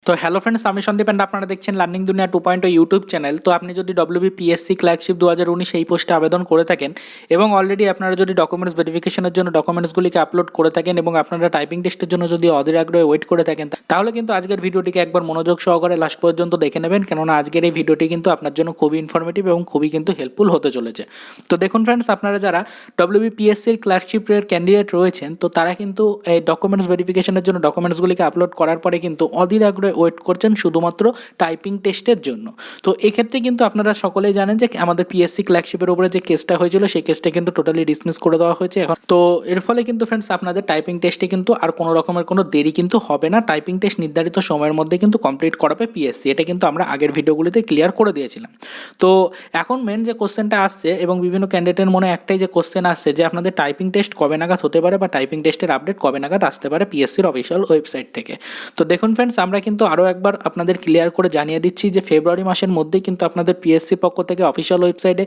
তো hello friends, আমি Sandeep and আপনারা দেখছেন লার্নিং দুনিয়া 2.0 ইউটিউব চ্যানেল। তো আপনি যদি ডব্লিউবিপিএসসি ক্লার্কশিপ 2019 এই পোস্টে আবেদন করে থাকেন এবং অলরেডি আপনারা যদি ডকুমেন্টস ভেরিফিকেশনের জন্য ডকুমেন্টসগুলিকে আপলোড করে থাকেন এবং আপনারা টাইপিং টেস্টের জন্য যদি অধীর আগ্রহে ওয়েট করে থাকেন, তাহলে কিন্তু আজকের ভিডিওটিকে একবার মনোযোগ সহকারে লাস্ট পর্যন্ত দেখে নেবেন, কেননা আজকের এই ভিডিওটি কিন্তু আপনার জন্য খুবই ইনফরমেটিভ এবং খুবই কিন্তু হেল্পফুল হতে চলেছে। তো দেখুন ফ্রেন্ডস, আপনারা যারা ডব্লিউবিপিএসসির ক্লার্কশিপের ক্যান্ডিডেট রয়েছেন, তো তারা কিন্তু এই ডকুমেন্টস ভেরিফিকেশনের জন্য ডকুমেন্টসগুলিকে আপলোড করার পরে কিন্তু অধীর আগ্রহে ওয়েট করছেন শুধুমাত্র টাইপিং টেস্টের জন্য। তো এক্ষেত্রে কিন্তু আপনারা সকলেই জানেন যে আমাদের পিএসসি ক্লার্কশিপের উপরে যে কেসটা হয়েছিল সেই কেসটা কিন্তু টোটালি ডিসমিস করে দেওয়া হয়েছে এখন। তো এর ফলে কিন্তু ফ্রেন্ডস আপনাদের টাইপিং টেস্টে কিন্তু আর কোনো রকমের কোনো দেরি কিন্তু হবে না। টাইপিং টেস্ট নির্ধারিত সময়ের মধ্যে কিন্তু কমপ্লিট করাবে পিএসসি। এটা কিন্তু আমরা আগের ভিডিওগুলিতে ক্লিয়ার করে দিয়েছিলাম। তো এখন মেন যে কোশ্চেনটা আসছে এবং বিভিন্ন ক্যান্ডিডেটের মনে একটাই যে কোশ্চেন আসছে যে আপনাদের টাইপিং টেস্ট কবে নাগাদ হতে পারে বা টাইপিং টেস্টের আপডেট কবে নাগাদ আসতে পারে পিএসসির অফিসিয়াল ওয়েবসাইট থেকে। তো দেখুন ফ্রেন্ডস, আমরা কিন্তু আরও একবার আপনাদের ক্লিয়ার করে জানিয়ে দিচ্ছি যে ফেব্রুয়ারি মাসের মধ্যেই কিন্তু আপনাদের পিএসসি পক্ষ থেকে অফিসিয়াল ওয়েবসাইটে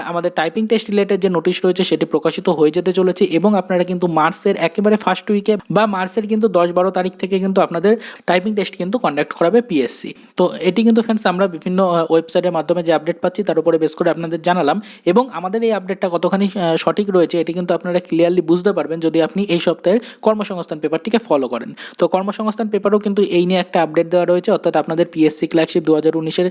আমাদের টাইপিং টেস্ট রিলেটেড যে নোটিশ রয়েছে সেটি প্রকাশিত হয়ে যেতে চলেছে এবং আপনারা কিন্তু মার্চের একেবারে ফার্স্ট উইকে বা মার্চের কিন্তু 10-12 তারিখ থেকে কিন্তু আপনাদের টাইপিং টেস্ট কিন্তু কন্ডাক্ট করাবে পিএসসি। তো এটি কিন্তু ফ্রেন্ডস আমরা বিভিন্ন ওয়েবসাইটের মাধ্যমে যে আপডেট পাচ্ছি তার উপরে বেস করে আপনাদের জানালাম এবং আমাদের এই আপডেটটা কতখানি সঠিক রয়েছে এটি কিন্তু আপনারা ক্লিয়ারলি বুঝতে পারবেন যদি আপনি এই সপ্তাহের কর্মসংস্থান পেপারটিকে ফলো করেন। তো কর্মসংস্থান পেপারও কিন্তু এই নিয়ে একটা আপডেট দেওয়া রয়েছে, অর্থাৎ আপনাদের পিএসসি ক্লার্কশিপ 2019-এর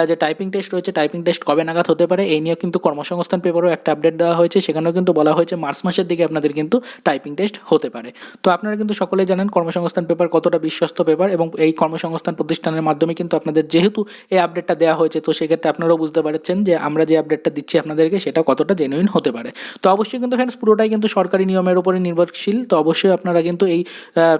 যে টাইপিং টেস্ট রয়েছে, টাইপিং টেস্ট কবে নাগাদ হতে পারে এই নিয়েও কিন্তু কর্মসংস্থান পেপারও একটা আপডেট দেওয়া হয়েছে। সেখানেও কিন্তু বলা হয়েছে মার্চ মাসের দিকে আপনাদের কিন্তু টাইপিং টেস্ট হতে পারে। তো আপনারা কিন্তু সকলেই জানেন কর্মসংস্থান পেপার কতটা বিশ্বস্ত পেপার এবং এই কর্মসংস্থান প্রতিষ্ঠানের মাধ্যমে কিন্তু আপনাদের যেহেতু এই আপডেটটা দেওয়া হয়েছে, তো সেক্ষেত্রে আপনারাও বুঝতে পারছেন যে আমরা যে আপডেটটা দিচ্ছি আপনাদেরকে সেটা কতটা জেনুইন হতে পারে। তো অবশ্যই কিন্তু ফ্রেন্ডস পুরোটাই কিন্তু সরকারি নিয়মের উপরে নির্ভরশীল। তো অবশ্যই আপনারা কিন্তু এই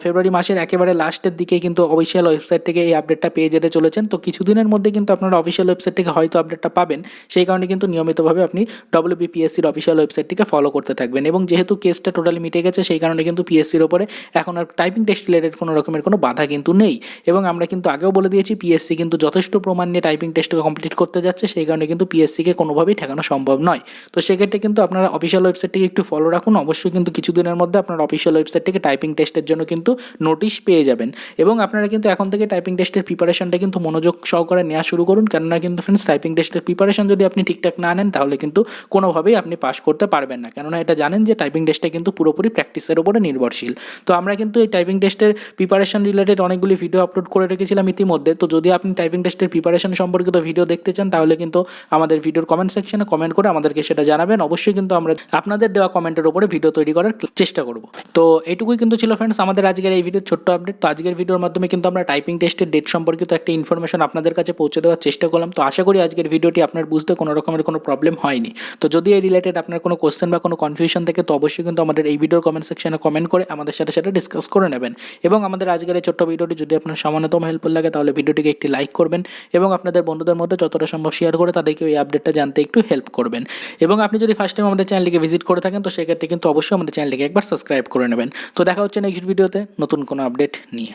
ফেব্রুয়ারি মাসের একেবারে লাস্টের দিকে কিন্তু অফিসিয়াল ওয়েবসাইট থেকে এই আপডেটটা পেয়ে যেতে চলেছেন। তো কিছুদিনের মধ্যে কিন্তু আপনারা অফিসিয়াল ওয়েবসাইট থেকে হয়তো আপডেটটা পাবেন। সেই কারণে কিন্তু নিয়মিতভাবে আপনি ডব্লিউবিপিএসসির অফিসিয়াল ওয়েবসাইটটিকে ফলো করতে থাকবেন এবং যেহেতু কেসটা টোটালি মিটে গেছে সেই কারণে কিন্তু পিএসসির ওপরে এখন আর টাইপিং টেস্ট রিলেটেড কোনো রকমের কোনো বাধা কিন্তু নেই এবং আমরা কিন্তু আগেও বলে দিয়েছি পিএসসি কিন্তু যথেষ্ট প্রমাণ নিয়ে টাইপিং টেস্টকে কমপ্লিট করতে যাচ্ছে। সেই কারণে কিন্তু পিএসসিকে কোনোভাবেই ঠেকানো সম্ভব নয়। তো সেক্ষেত্রে কিন্তু আপনারা অফিসিয়াল ওয়েবসাইটটিকে একটু ফলো রাখুন। অবশ্যই কিন্তু কিছুদিনের মধ্যে আপনার অফিসিয়াল ওয়েবসাইট থেকে টাইপিং টেস্টের জন্য কিন্তু নোটিশ পেয়ে যাবেন এবং আপনারা কিন্তু এখন থেকে টাইপিং টেস্টের প্রিপারেশনটা কিন্তু মনোযোগ সহকারে নেওয়া শুরু করুন, কেননা কিন্তু ফ্রেন্ডস টাইপিং টেস্টের প্রিপারেশন যদি আপনি ঠিকঠাক না নেন তাহলে কিন্তু কোনোভাবেই আপনি পাস করতে পারবেন না, কেননা এটা জানেন যে টাইপিং টেস্টটা কিন্তু পুরোপুরি প্র্যাকটিসের উপরে নির্ভরশীল। তো আমরা কিন্তু এই টাইপিং টেস্টের প্রিপারেশন রিলেটেড অনেকগুলি ভিডিও আপলোড করে রেখেছিলাম ইতিমধ্যে। তো যদি আপনি টাইপিং টেস্টের প্রিপারেশন সম্পর্কিত ভিডিও দেখতে চান তাহলে কিন্তু আমাদের ভিডিওর কমেন্ট সেকশনে কমেন্ট করে আমাদেরকে সেটা জানাবেন। অবশ্যই কিন্তু আমরা আপনাদের দেওয়া কমেন্টের উপরে ভিডিও তৈরি করার চেষ্টা করব। তো এইটুকুই কিন্তু ছিল ফ্রেন্ডস আমাদের আজকের এই ভিডিওর ছোট্ট আপডেট। তো আজকের ভিডিওর মাধ্যমে কিন্তু আমরা টাইপিং টেস্টের ডেট সম্পর্কিত একটা ইনফরমেশন আপনাদের কাছে পৌঁছে দেওয়ার চেষ্টা করলাম। তো আশা করি আজকের ভিডিওটি আপনার বুঝতে কোনো রকমের কোনো প্রবলেম হয়নি। তো যদি এই রিলেটেড আপনার কোনো কোশ্চেন বা কোনো কনফিউশন থাকে তো অবশ্যই কিন্তু আমাদের এই ভিডিওর কমেন্ট সেকশনে কমেন্ট করে আমাদের সাথে সেটা ডিসকাস করে নেবেন এবং আমাদের আজকের এই ছোট্ট ভিডিওটি যদি আপনার সামান্যতম হেল্পফুল লাগে তাহলে ভিডিওটিকে একটি লাইক করবেন এবং আপনাদের বন্ধুদের মধ্যে যতটা সম্ভব শেয়ার করে তাদেরকে এই আপডেটটা জানতে একটু হেল্প করবেন। এবং আপনি যদি ফার্স্ট টাইম আমাদের চ্যানেলটিকে ভিজিট করে থাকেন তো সেক্ষেত্রে কিন্তু অবশ্যই আমাদের চ্যানেলটিকে একবার সাবস্ক্রাইব করে নেবেন। তো দেখা হচ্ছে নেক্সট ভিডিওতে নতুন কোনো আপডেট নিয়ে।